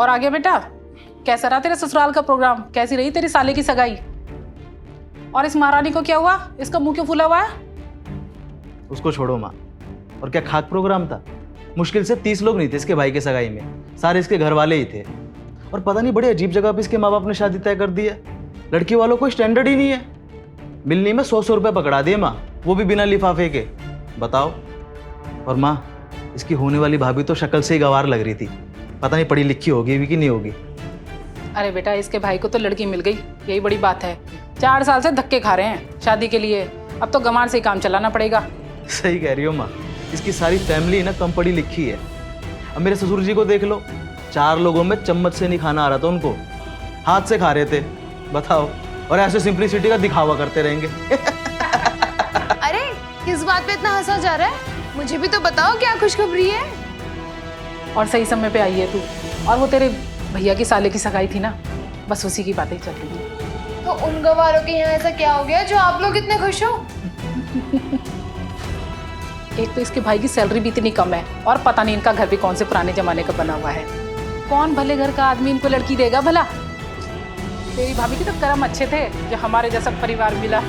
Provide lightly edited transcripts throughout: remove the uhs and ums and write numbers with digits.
और आगे बेटा, कैसा रहा तेरे ससुराल का प्रोग्राम? कैसी रही तेरी साले की सगाई? और इस महारानी को क्या हुआ? इसका मुंह क्यों फूला हुआ है? उसको छोड़ो माँ। और क्या खाक प्रोग्राम था? मुश्किल से 30 लोग नहीं थे इसके भाई के सगाई में, सारे इसके घर वाले ही थे। और पता नहीं बड़ी अजीब जगह पे इसके माँ बाप ने शादी तय कर दी है। लड़की वालों को स्टैंडर्ड ही नहीं है। मिलनी में 100 रुपये पकड़ा दिए माँ, वो भी बिना लिफाफे के। बताओ। और माँ, इसकी होने वाली भाभी तो शक्ल से ही गंवार लग रही थी। पता नहीं पढ़ी लिखी होगी भी कि नहीं होगी। अरे बेटा, इसके भाई को तो लड़की मिल गई, यही बड़ी बात है। 4 साल से धक्के खा रहे हैं शादी के लिए, अब तो गंवार से ही काम चलाना पड़ेगा। सही कह रही हो माँ, इसकी सारी फैमिली ना कम पढ़ी लिखी है। अब मेरे ससुर जी को देख लो, 4 लोगों में चम्मच से नहीं खाना आ रहा था उनको, हाथ से खा रहे थे। बताओ। और ऐसे सिंपलिसिटी का दिखावा करते रहेंगे। अरे किस बात पे इतना हंसा जा रहा है? मुझे भी तो बताओ क्या खुशखबरी है। और सही समय पे आई है तू। और वो तेरे भैया की साले की सगाई थी ना, बस उसी की बातें चल रही थी। तो उन गवारों के यहाँ ऐसा क्या हो गया जो आप लोग इतने खुश हो? एक तो इसके भाई की सैलरी भी इतनी कम है, और पता नहीं इनका घर भी कौन से पुराने जमाने का बना हुआ है। कौन भले घर का आदमी इनको लड़की देगा भला? तेरी भाभी के तो कर्म अच्छे थे जो हमारे जैसा परिवार मिला।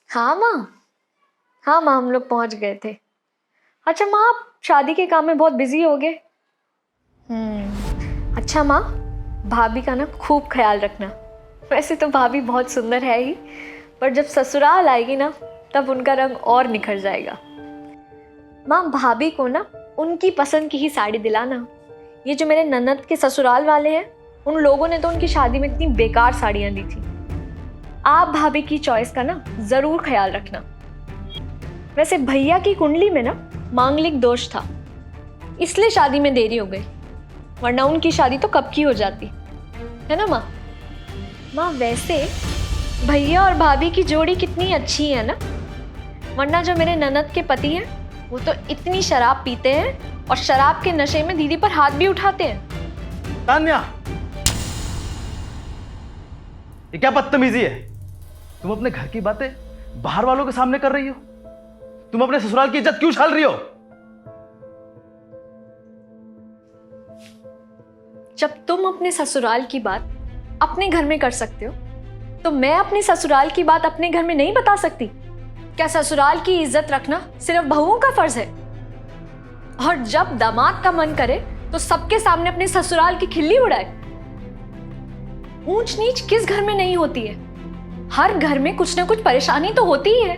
हाँ माँ, हम लोग पहुंच गए थे। अच्छा माँ, आप शादी के काम में बहुत बिजी हो गए। अच्छा माँ, भाभी का ना खूब ख्याल रखना। वैसे तो भाभी बहुत सुंदर है ही, पर जब ससुराल आएगी ना तब उनका रंग और निखर जाएगा। माँ, भाभी को ना उनकी पसंद की ही साड़ी दिलाना। ये जो मेरे ननद के ससुराल वाले हैं, उन लोगों ने तो उनकी शादी में इतनी बेकार साड़ियाँ दी थी। आप भाभी की चॉइस का ना ज़रूर ख्याल रखना। वैसे भैया की कुंडली में ना मांगलिक दोष था, इसलिए शादी में देरी हो गई, वरना उनकी शादी तो कब की हो जाती है ना माँ? माँ, वैसे भैया और भाभी की जोड़ी कितनी अच्छी है ना, वरना जो मेरे ननद के पति हैं वो तो इतनी शराब पीते हैं और शराब के नशे में दीदी पर हाथ भी उठाते हैं। तान्या, ये क्या बदतमीजी है? तुम अपने घर की बातें बाहर वालों के सामने कर रही हो। तुम अपने ससुराल की इज्जत क्यों छाल रही हो? जब तुम अपने ससुराल की बात अपने घर में कर सकते हो, तो मैं अपने ससुराल की बात अपने घर में नहीं बता सकती? क्या ससुराल की इज्जत रखना सिर्फ बहुओं का फर्ज है? और जब दामाद का मन करे तो सबके सामने अपने ससुराल की खिल्ली उड़ाए। ऊंच नीच किस घर में नहीं होती है? हर घर में कुछ ना कुछ परेशानी तो होती ही है,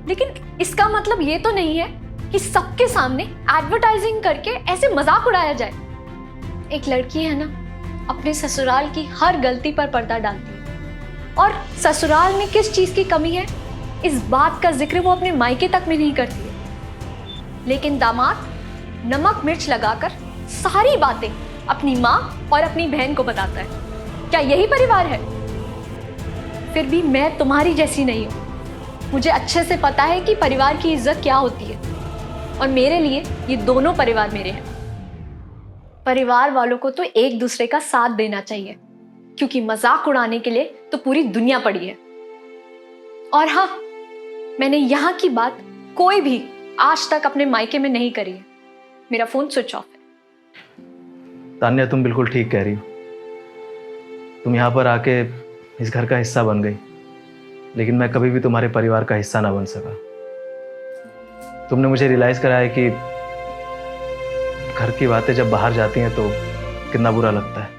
लेकिन इसका मतलब ये तो नहीं है कि सबके सामने एडवर्टाइजिंग करके ऐसे मजाक उड़ाया जाए। एक लड़की है ना, अपने ससुराल की हर गलती पर पर्दा डालती है, और ससुराल में किस चीज की कमी है इस बात का जिक्र वो अपने मायके तक में नहीं करती है। लेकिन दामाद नमक मिर्च लगाकर सारी बातें अपनी माँ और अपनी बहन को बताता है। क्या यही परिवार है? फिर भी मैं तुम्हारी जैसी नहीं हूँ। मुझे अच्छे से पता है कि परिवार की इज्जत क्या होती है, और मेरे लिए ये दोनों परिवार मेरे हैं। परिवार वालों को तो एक दूसरे का साथ देना चाहिए, क्योंकि मजाक उड़ाने के लिए तो पूरी दुनिया पड़ी है। और हाँ, मैंने यहाँ की बात कोई भी आज तक अपने मायके में नहीं करी है। मेरा फोन स्विच ऑफ है। तान्या, तुम बिल्कुल ठीक कह रही हो। तुम यहाँ पर आके इस घर का हिस्सा बन गई, लेकिन मैं कभी भी तुम्हारे परिवार का हिस्सा ना बन सका। तुमने मुझे रियलाइज कराया कि घर की बातें जब बाहर जाती हैं तो कितना बुरा लगता है।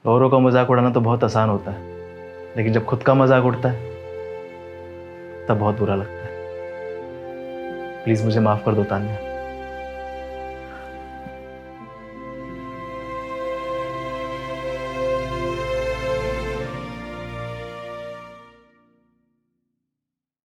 औरों का मजाक उड़ाना तो बहुत आसान होता है, लेकिन जब खुद का मजाक उड़ता है तब बहुत बुरा लगता है। प्लीज मुझे माफ कर दो तान्या।